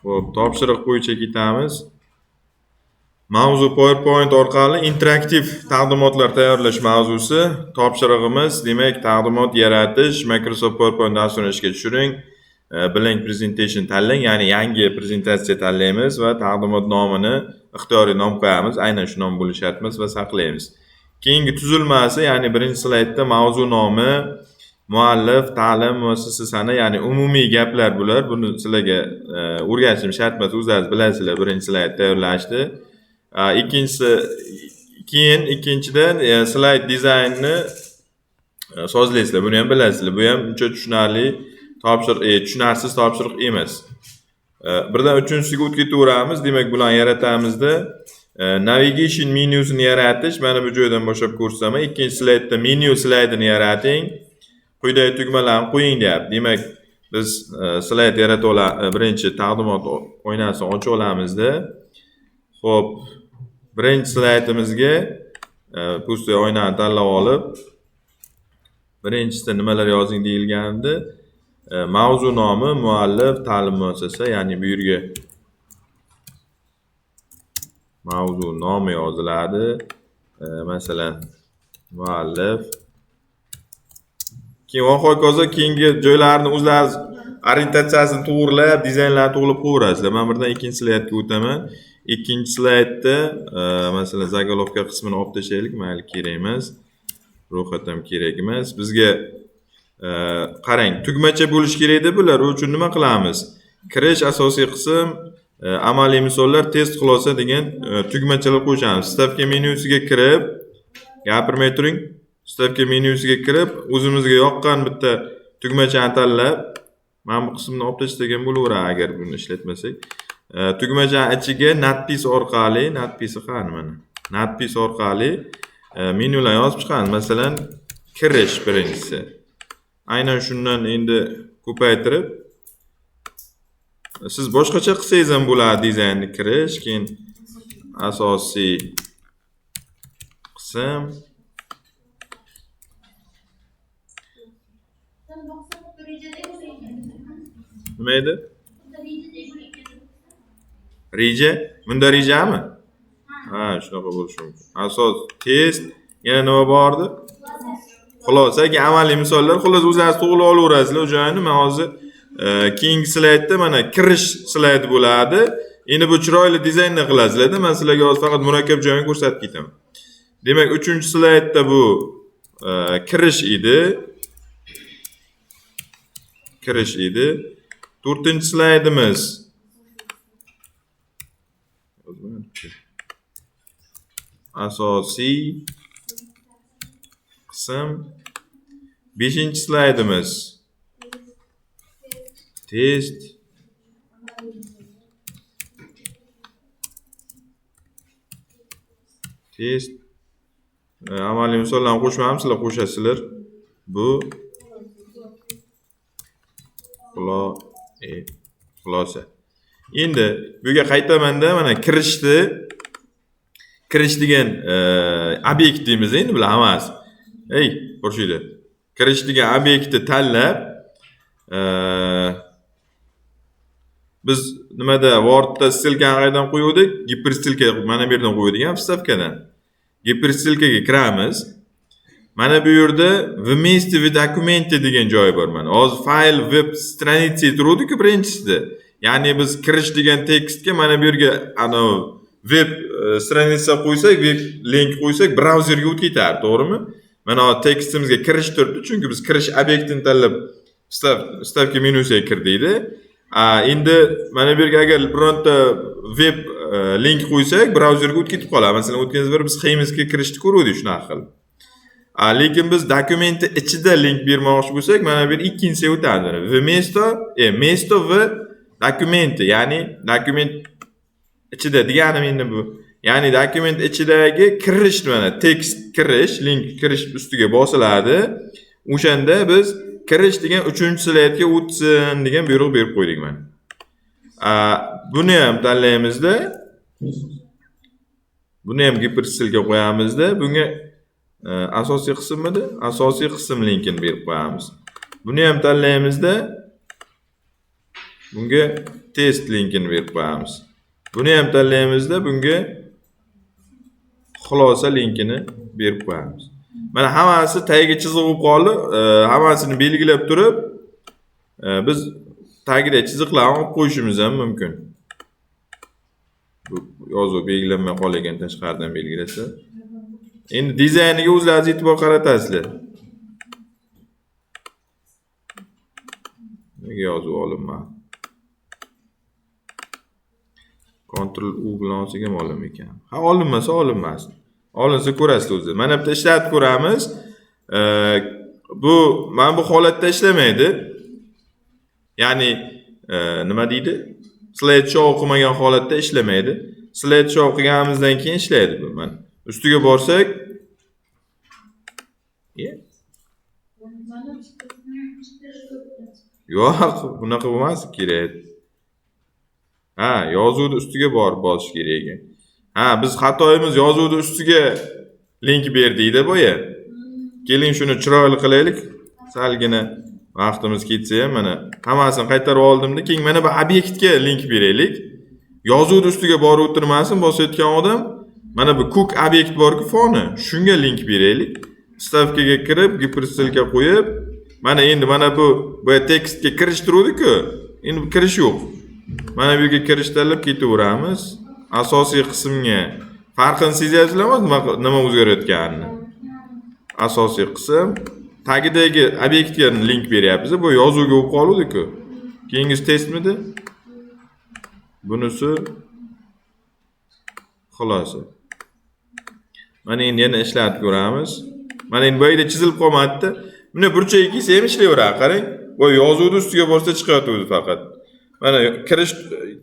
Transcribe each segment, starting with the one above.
Xo'p, topshiriq bo'yicha ketamiz. Mavzu PowerPoint orqali interaktiv taqdimotlar tayyorlash mavzusi. Topshirig'imiz, demak, taqdimot yaratish, Microsoft PowerPoint dasturini ishga tushiring. Blank presentation tanlang, ya'ni yangi prezentatsiya tanlaymiz va taqdimot nomini ixtiyoriy nom qo'yamiz. Aynan shu nom bo'lishi shart emas va saqlaymiz. Keyingi tuzilmasi, ya'ni birinchi slaydda mavzu nomi, muallif, ta'lim muassasasi, ya'ni umumiy gaplar bular. Buni sizlarga o'rgatishim shart emas, o'zlaringiz bilasizlar birinchi slayd tayyorlashni. Ikkinchidan slayd dizaynini sozlaysizlar. Buni ham bilasizlar. Bu ham uncha tushunarli tushunarsiz topshiriq emas. Birdan uchinchisiga o'tib ketaveramiz. Demak, bularni yaratamizda navigation menyusini yaratish. Mana bu joydan boshlab ko'rsataman. Ikkinchi slaydda menu slaydini yarating. Quyidagi tugmalarni qo'ying deyapti. Demak, biz slayd birinchi taqdimot oynasini ochib olamizda. Xo'p, birinchi slaydimizga pustoy oynani tanlab olib, birinchisida nimalar yozing deyilgandi. Mavzu nomi, muallif, ta'lim muassasasi, ya'ni bu yerga mavzu nomi yoziladi. Masalan, muallif. Keyin hokazo keyingi joylarni o'zlaringiz orientatsiyasini to'g'rilab, dizaynlarni to'g'rilab qo'yaverasizlar. Men birdan ikkinchi slaydga o'taman. Ikkinchi slaydda masalan zagolovka qismini olib tashlaylik, mayli kerak emas. Ro'yxat ham kerak emas. Bizga qarang, tugmacha bo'lish kerak deb bular. U uchun nima qilamiz? Kirish asosiy qism, amaliy misollar, test xulosa degan tugmachalar qo'shamiz. Stavka menyusiga kirib, gapirmay turing. Stavka menyusiga kirib, o'zimizga yoqqan bitta tugmachani tanlab, mana bu qismni olib tashlagan bo'laveradi agar buni ishlatmasak. Tugmachaning ichiga nadpis orqali, nadpis orqali menyular yozib chiqamiz. Masalan, kirish birinchisi. Aynan shundan endi ko'paytirib siz boshqacha qilsangiz ham bo'ladi dizaynni. Kirish, keyin asosiy qism. Nima edi? Reja? Bunda rejami? Ha, shunaqa bo'lishi mumkin. Asos, test, yana nima bordi? Xulosa, amaliy misollar. Xulosa, o'zingiz to'g'rilab olaverasizlar. O'shani men hozir keyingi slaydda mana kirish slaydi bo'ladi. Endi bu chiroyli dizaynni qilasizlar-da. Men sizlarga hozir faqat murakkab joyini ko'rsatib ketaman. Demak, 3-slaydda bu kirish edi. 4-slaydimiz asosiy qism. 5-slaydimiz test. Amaliy misollarni qo'shmaymiz, sizlar qo'shasizlar. Bu xulosa. Endi bu yerga qaytamanda mana kirish degan obyekt deymiz endi bular hammasi. Ko'rishinglar. Kirish degan obyektni tanlab biz nimada Wordda stilkani qayerdan qo'yuvdik? Giperstilka mana bu yerdan qo'ydik, vstavkadan. Giperstilkaga kiramiz. Mana bu yerda вместе в документе degan joy bor mana. Hozir fayl web stranitsi turuvdi-ku birinchisida. Ya'ni biz kirish degan tekstga mana bu yerga web stranitsa qo'ysak, web link qo'ysak, brauzerga o'tib ketadi, to'g'rimi? Mana tekstimizga kirish turibdi, chunki biz kirish obyektini tanlab stavka menyusiga kirdikda. Endi mana bu yerga agar bironta web link qo'ysak, brauzerga o'tib ketib qoladi. Masalan, o'tgan safar biz Xemesga kirishni ko'rdik shunaqa qilib. Lekin biz dokumentni ichida link bermoqchi bo'lsak, mana bu ikkinchisiga o'tadi. Место в dokumenti, ya'ni dokument ichida deganim endi bu. Ya'ni dokument ichidagi kirish mana tekst kirish, link kirish ustiga bosiladi. O'shanda biz kirish degan 3-slaydga o'tsin degan buyruq berib qo'ydik mana. Buni ham tanlaymizda. Buni ham giperstilga qo'yamizda. Bunga asosiy qismida asosiy qism linkini berib qo'yamiz. Buni ham tanlaymizda. bunga test linkini berib qo'yamiz. Buni ham tanlaymizda bunga xulosa linkini berib qo'yamiz. Mana hammasi tagiga chiziq bo'lib qoldi. Hammasini belgilab turib, biz tagida chiziqlarni olib qo'yishimiz ham mumkin. Bu yozuv belgilanmay qolgan tashqaridan belgilasa. Endi dizayniga o'zlaringiz e'tibor qaratasizlar. Nega yozuv olinmadi? Ctrl U bilan olsak ham olinmas ekan. Ha, olinmasa olinmasin. Olinsa ko'rasiz o'zi. Mana bitta ishlatib ko'ramiz. Bu mana bu holatda ishlamaydi. Ya'ni nima deydi? Slide show qilmagan holatda ishlamaydi. Slide show qilganimizdan keyin ishlaydi bu. Mana ustiga borsak, yo'q, bunaqa bo'lmas kerak. Ha, yozuvni ustiga borib bosish kerak ekan. Ha, biz xatoyimiz yozuvni ustiga link berdikda boya. Keling shuni chiroyli qilaylik. Salgina vaqtimiz ketsa ham mana hammasini qaytarib oldimda, keyin mana bu obyektga link beraylik. Yozuvni ustiga borib o'tirmasin bosayotgan odam, mana bu cook obyekt bor-ku foni, shunga link beraylik. Stavkaga kirib, giperstilka qo'yib, mana endi mana bu tekstga kirishtiruvdik-ku. Endi kirish yo'q. Mana bu yerga kirish tanlab ketaveramiz. Asosiy qismga farqini sezyapsizlarmi nima o'zgarayotganini? Asosiy qism tagidagi obyektga link beryapmiz. Bu yozuvga bo'lib qoluvdi-ku. Keyingisi testmidi? Bunisi xulosa. Mana endi yana ishlatib ko'ramiz. Mana endi bu yerda chizilib qolmadi-da. Buni burchaga kelsa ham ishlayveradi, qarang. Bu yozuvni ustiga borsa chiqyapti faqat. Mana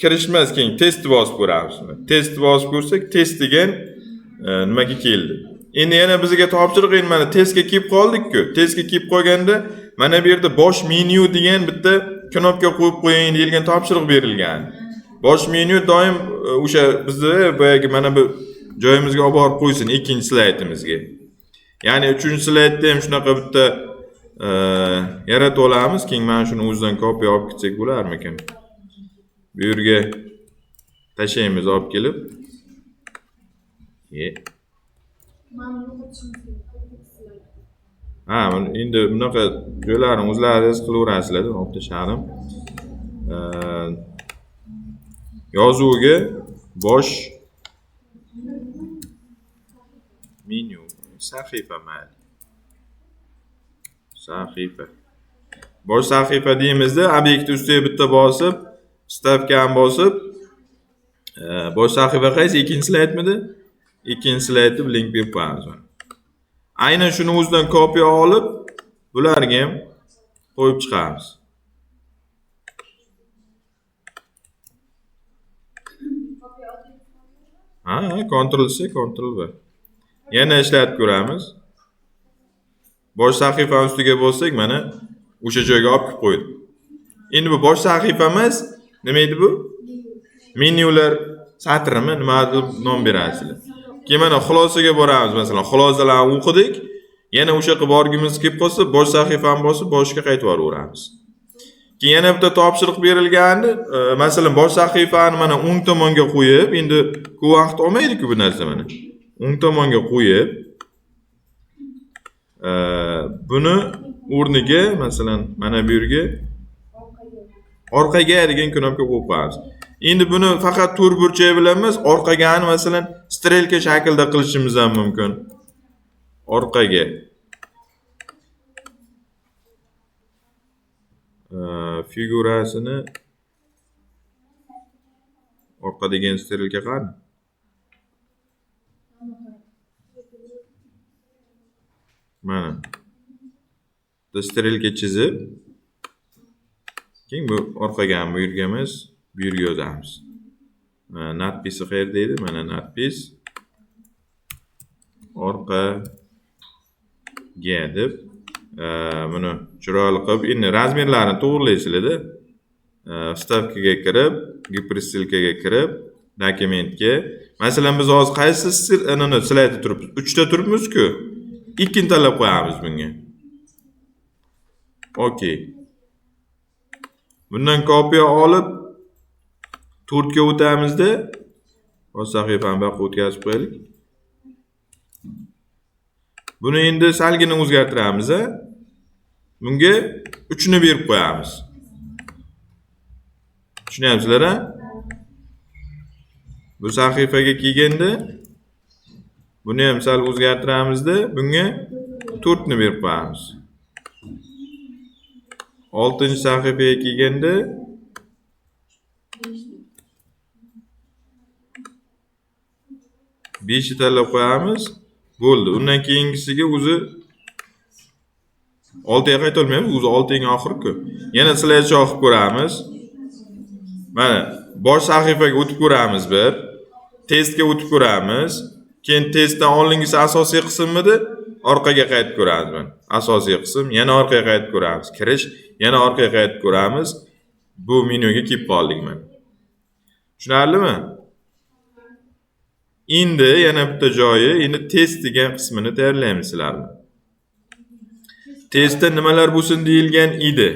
kirishmas, keyin test bosib ko'ramiz. Test bosib ko'rsak, test degan nimaga keldi. Endi yana bizga topshiriq endi mana testga kelib qoldik-ku. Testga kelib qolganda mana bu yerda bosh menyu degan bitta knopka qo'yib qo'ying deilgan topshiriq berilgan. Bosh menyu doim o'sha bizni boyagi mana bu joyimizga olib borib qo'ysin ikkinchi slaydimizga. Ya'ni 3-slaydda ham shunaqa bitta yaratib olamiz. Keyin mana shuni o'zidan kopiya olib ketsak bo'larmikin? Bu yerga tashlaymiz olib kelib. Ha, endi bunaqa joylarni o'zlaringiz qilaverasizlar, olib tashladim. Yozuvga bosh menyu sahifa mayli. Sahifa. Bosh sahifa deymizda, obyekt ustiga bitta bosib, stavkani bosib, bosh sahifa qaysi? Ikkinchi slaydmidi? Ikkinchi slaydni link berib qo'yamiz. Aynan shuni o'zidan kopiya olib, bularga ham qo'yib chiqamiz. Ha, Ctrl C, Ctrl V. Yana ishlatib ko'ramiz. Bosh sahifani ustiga bossak, mana o'sha joyga olib qo'ydi. Endi bu bosh sahifa emas, nima edi bu? Menyular satrimi, nima deb nom berasizlar. Keyin mana xulosaga boramiz, masalan, xulosalarni o'qidik. Yana o'sha yoqqa borgimiz kelib qolsa, bosh sahifani bosib, boshga qaytib yuboraveramiz. Keyin yana bitta topshiriq berilgandi. Masalan, bosh sahifani mana o'ng tomonga qo'yib, endi ko'p vaqt olmaydi-ku bu narsa mana. O'ng tomonga qo'yib, buni o'rniga, masalan, mana bu yerga orqaga degan knopka qo'yib qo'yamiz. Endi buni faqat to'rt burchak bilan emas, orqagani masalan strelka shaklida qilishimiz ham mumkin. Orqaga. Figurasini orqa degan strelka qani? Mana. Strelka chizib, keyin bu orqaga bu yerga emas, bu yerga yozamiz. Natpisi qayerda edi? Mana natpis orqaga deb buni chiroyli qilib, endi razmerlarini to'g'rilaysizlar-da. Vstavkaga kirib, giperstilkaga kirib, dokumentga. Masalan, biz hozir qaysi slaydda turibmiz? 3 ta turibmiz-ku. Ikkini tanlab qo'yamiz bunga. Okey. Bundan kopiya olib 4 ga o'tamizda o'z sahifani bu yoqqa o'tkazib qo'yaylik. Buni endi salgina o'zgartiramiz. Bunga 3 ni berib qo'yamiz. Tushunyapsizlar a? Bu sahifaga kelganda buni ham sal o'zgartiramizda, bunga 4 ni berib qo'yamiz. 6-sahifaga kelganda 5 ni tanlab qo'yamiz. Bo'ldi. Undan keyingisiga o'zi 6 ga qayta olmaymiz. O'zi 6 eng oxirgi-ku. Yana slidshou qilib ko'ramiz. Mana bosh sahifaga o'tib ko'ramiz bir. Testga o'tib ko'ramiz. Keyin testdan oldingisi asosiy qismida orqaga qaytib ko'ramiz. Mana asosiy qism, yana orqaga qaytib ko'ramiz. Kirish, yana orqaga qaytib ko'ramiz. Bu menyuga kelib qoldik mana. Tushunarlimi? Endi yana bitta joyi, endi test degan qismini tayyorlaymiz sizlarga. Testda nimalar bo'lsin deyilgan edi.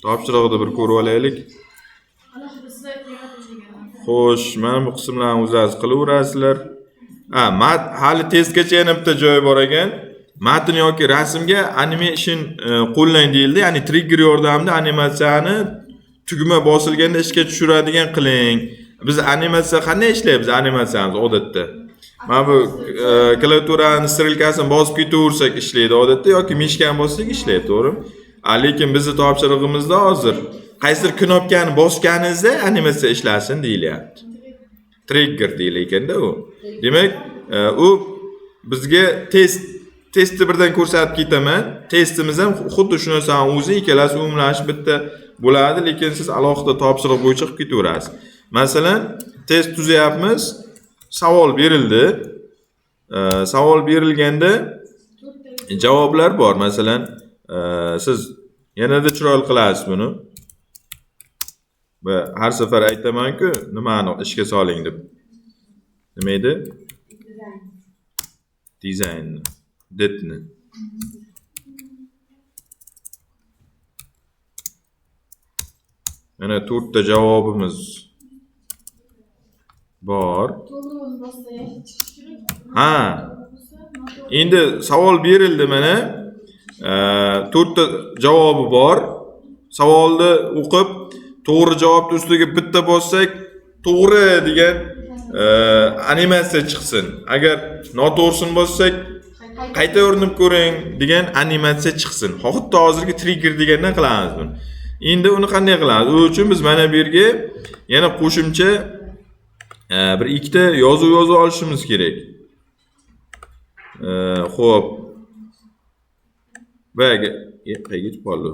Topshiriqni bir ko'rib olaylik. Xo'sh, mana bu qismlarni o'zingiz qilaverasizlar. Hali testgacha yana bitta joyi bor ekan. Matn yoki rasmga animation qo'llang deyildi. Ya'ni trigger yordamida animatsiyani tugma bosilganda ishga tushiradigan qiling. Biz animatsiya qanday ishlaymiz? Animatsiyamiz odatda. Mana bu klaviaturani strelkasini bosib ketaversak ishlaydi odatda yoki mishkani bossak ishlaydi, to'g'rimi? Lekin bizning topshirig'imizda hozir qaysidir knopkani bosganingizda animatsiya ishlasin deyilyapti. Trigger deyilganda u. Demak, u bizga testni birdan ko'rsatib ketaman. Testimiz ham xuddi shu narsani o'zi ikkalasi umumlashib bitta bo'ladi, lekin siz alohida topshiriq bo'yicha qilib ketaverasiz. Masalan, test tuzyapmiz. Savol berildi. Savol berilganda javoblar bor. Masalan, siz yanada chiroyli qilasiz buni. Va har safar aytaman-ku, nimani ishga soling deb. Nima edi? Dizayn. Detni. Mana 4 ta javobimiz bor. Endi savol berildi mana. 4 ta javobi bor. Savolni o'qib, to'g'ri javobni ustiga bitta bossak, to'g'ri degan animatsiya chiqsin. Agar noto'g'risini bossak, qayta o'rnib ko'ring degan animatsiya chiqsin. Xuddi hozirgi trigger degandan qilamiz buni. Endi uni qanday qilamiz? U uchun biz mana bu yerga yana qo'shimcha bir ikkita yozuv olishimiz kerak. Xo'p. Qayga yetib qoldi?